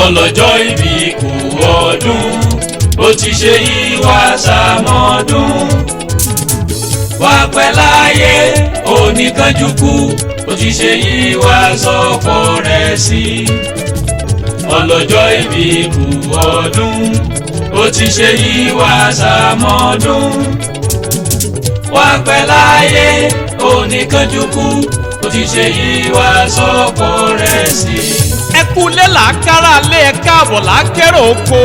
ọlọ́jọ́ ìbí kú ọdún bó ti ṣe yí wá ṣàmọ́dún. wá pẹ́ láyé oníkanjú kú bó ti ṣe yí wá sọ́kọ rẹ̀ sí. ọlọ́jọ́ ìbí kú ọdún bó ti ṣe yí wá ṣàmọ́dún. wá pẹ́ láyé oníkanjú kú bó ti ṣe yí wá sọ́kọ rẹ̀ sí. ẹkú lé làákàrà lé ẹ káàbọ̀ lákèrò oko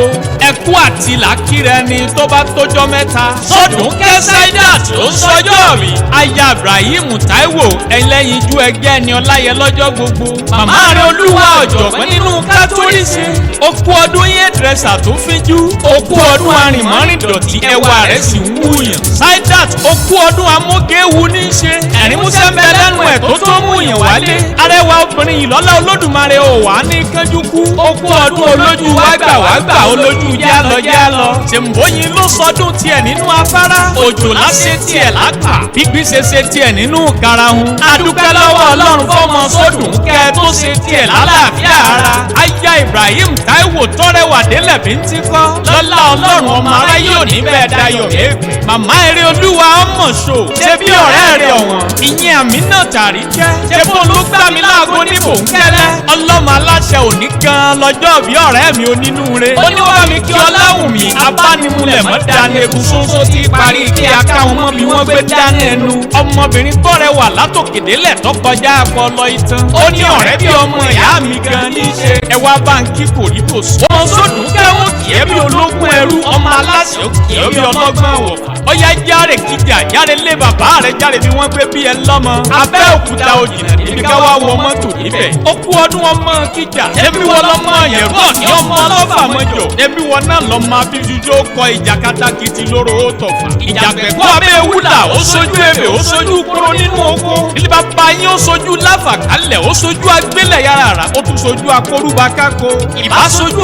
ẹkú àti làákìrẹ ni tó bá tójọ́ mẹ́ta. sọdún kẹsàìdàt ló ń sọjọ́ mi. aya Ibrahim Taiwo ẹlẹ́yinjú ẹgbẹ́ ni ọláyẹ lọ́jọ́ gbogbo. màmá rẹ olúwa ọ̀jọ̀gbọ́n nínú kátólíìsì. ó kú ọdún yẹn dírẹ́sà tó fíjú. ó kú ọdún arìnmọ́rìndọ̀tí ẹwà rẹ̀ sì ń wúyàn. Saidat ó kú ọdún amógéwu ní í ṣe. ẹ̀rín músẹ́ ń bẹ lẹ́nu ẹ̀ tó tó mú yàn wálé. arẹwà obìnrin ìlọ́lá olódùmarè ò wá ní kánjú kú. ó kú ọdún olójú wágbà olójú yálọ. ṣèǹbóyin ló sọdún tiẹ̀ nínú afárá. òjò láṣẹ tiẹ̀ lápá. gbígbí ṣe ṣe tiẹ̀ nínú karahun. adúpẹ́ lọ́wọ́ ọlọ́run fọmọ sódùn kẹ́ tó ṣe tiẹ̀ lálàáfíà ara. aya Ibrahim Taiwo tọrẹwà délẹ̀ bí ń ti kọ́. lọ́lá ọlọ́run ọmọ aráyé ò ní bẹ́ẹ̀ dayọ̀ méèpẹ̀. màmá eré olúwa ọmọ ṣò. ṣé bí ọ̀rẹ́ rẹ̀ ọ̀wọ́n. ìyẹn Àmínà tàrí jẹ́. ṣé fún ló gbá mi láago ní bòńkẹ́lẹ́. ọlọ́mọ aláṣẹ òní gan lọ́jọ́ bí ọ̀rẹ́ mi onínúure. ó ní wá mi kí Ọláwùmí abánimúlẹ̀ mọ́ dáná egun ṣoṣo ti parí kí akáwọn mọ́ bí wọ́n gbé dáná ẹnu. ọmọbìnrin tọrẹ wà látòkèdélẹ̀ tó kọjá ọpọlọ ìtàn. ó ní ọ̀rẹ́ bí ọmọ ìyá mi gan ní í ṣe. ẹ wá bá ń kí kòríkòsù. ọmọ sódùn kẹ́wọ́n kì í bí ológun ẹrú. ọmọ aláṣẹ kì í bí ọlọ́gbọ́n wọ̀. ọyá járe kíjà járe lé bàbá rẹ̀ járe bí wọ́n gbé bí ẹ lọ́mọ. Abẹ́òkúta òjìnà níbi ká wá wọ mọ́tò níbẹ̀. ó kú ọdún ọmọ kíjà. ẹbí wọn lọmọ yẹ̀rọ ní ọmọ ọlọ́fà mọ́jọ. ẹbí wọn náà lọ́mọ abíjújó kọ ìjà katakiti lóró ó tọ̀fà. ìjà pẹ̀kọ́ abẹ́ wúlà ó sojú ebè ó sojú kúrò nínú oko. ilé bàbá yín ó sojú láfàkálẹ̀ ó sojú agbélẹ̀ yàrá rà ó tún sojú akórúba kákó. ìbá sojú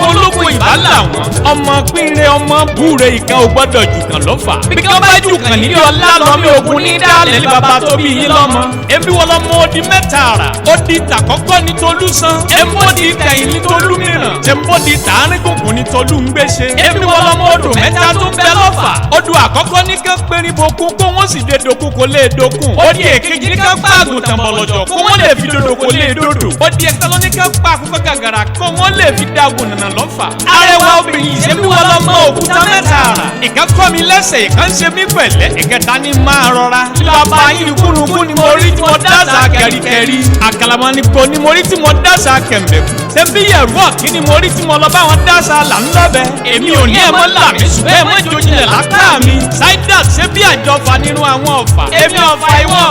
olóko ìbá làwọn. ọmọ pínre ọmọ búre ìka ò gbọ́dọ̀ jù kàn lọ́fà. bí kí wọ́n bá jù kàn nílé ọlá lọ́mí ogun ní dálẹ̀ ní bàbá tó bí yín lọ́mọ. ẹbí wọn lọ́mọ odi mẹ́ta àrà. ó di tàkọ́kọ́ ní Tolúsan. ẹ̀mbó di kẹ̀yìn ní Tolú mìíràn. ṣẹ̀mbó di tààrin gbùngbùn ní Tolú ń gbéṣe. ẹbí wọn lọ́mọ odò mẹ́ta tó ń bẹ lọ́fà. odò àkọ́kọ́ ní kán péré bokun kó wọ́n sì dé dokun kó lè dokun. ó di èkejì ní kán pa àgùntàn bọ̀lọ̀jọ̀ kó wọ́n lè fi dodo kó lè dodo. ó di ẹ̀kẹ́ lọ ní kán pa àkókò gàgàrà kó wọ́n lè fi dagun nànà lọ́fà. arẹwà obìnrin yìí ṣe bí wọn lọ́mọ òkúta mẹ́ta àrà. ìkan kọ́ mi lẹ́sẹ̀ ìkan ṣe mí pẹ̀lẹ́ ìkẹta ní máa rọra. bàbá yín kúrukú ni mo rí tí mo dáṣà kẹ̀ríkẹ̀rí. àkàlàmọ́ ni kò ní mo rí tí mo dáṣà kẹ̀m̀bẹ̀kù. ṣé bí ẹ̀rú ọ̀kí ni mo rí tí mo lọ bá wọn dáṣà là ń lọ́bẹ̀. èmi ò ní ẹ̀mọ́ là mí ṣùgbọ́n ẹ̀mọ́ ìjòjìlẹ̀ láká mi. Saidat ṣé bí àjọfà nínú àwọn ọ̀fà. èmi ọ̀fà ìwọ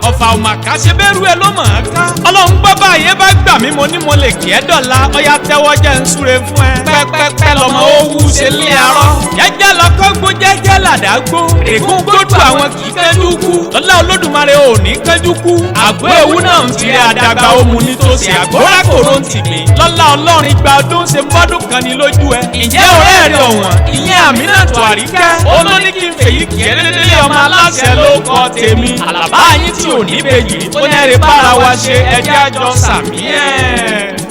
ọ̀fà òmàkà ṣe bẹ́rù ẹ ló mọ̀ ọ́n ká. ọlọ́run gbọ́ báyé bá gbà mí mo ní mo lè kí ẹ dọ̀la ọya tẹ́wọ́ jẹ́ ń súre fún ẹ. pẹ́pẹ́pẹ́ lọmọ owó ṣe lé arọ́. jẹ́jẹ́ lọ́kọ́ gbó jẹ́jẹ́ làdágbó. ègún gbódù àwọn kì í kẹ́jú kú. lọ́lá olódùmarè ò ní kẹ́jú kú. àgbo ewu náà ń tirẹ̀ àdàgbà òmu nítòsí àgbóra kòró ń tì mí. lọ́lá ọlọ́run ìgbà ọdún ṣe mọ́dún kan ní lójú ẹ. ǹjẹ́ ọ̀rẹ́ rẹ̀ ọ̀wọ́n ìyẹn Àmínà Àríkẹ́. olóní kí n fèyí kì í dédé ọmọ aláṣẹ ló kọ tèmi. àlàbá yín tí ò ní bèjì tó ní ẹ̀rẹ̀ bára wa ṣe ẹjẹ́ àjọ sàmí ẹ̀.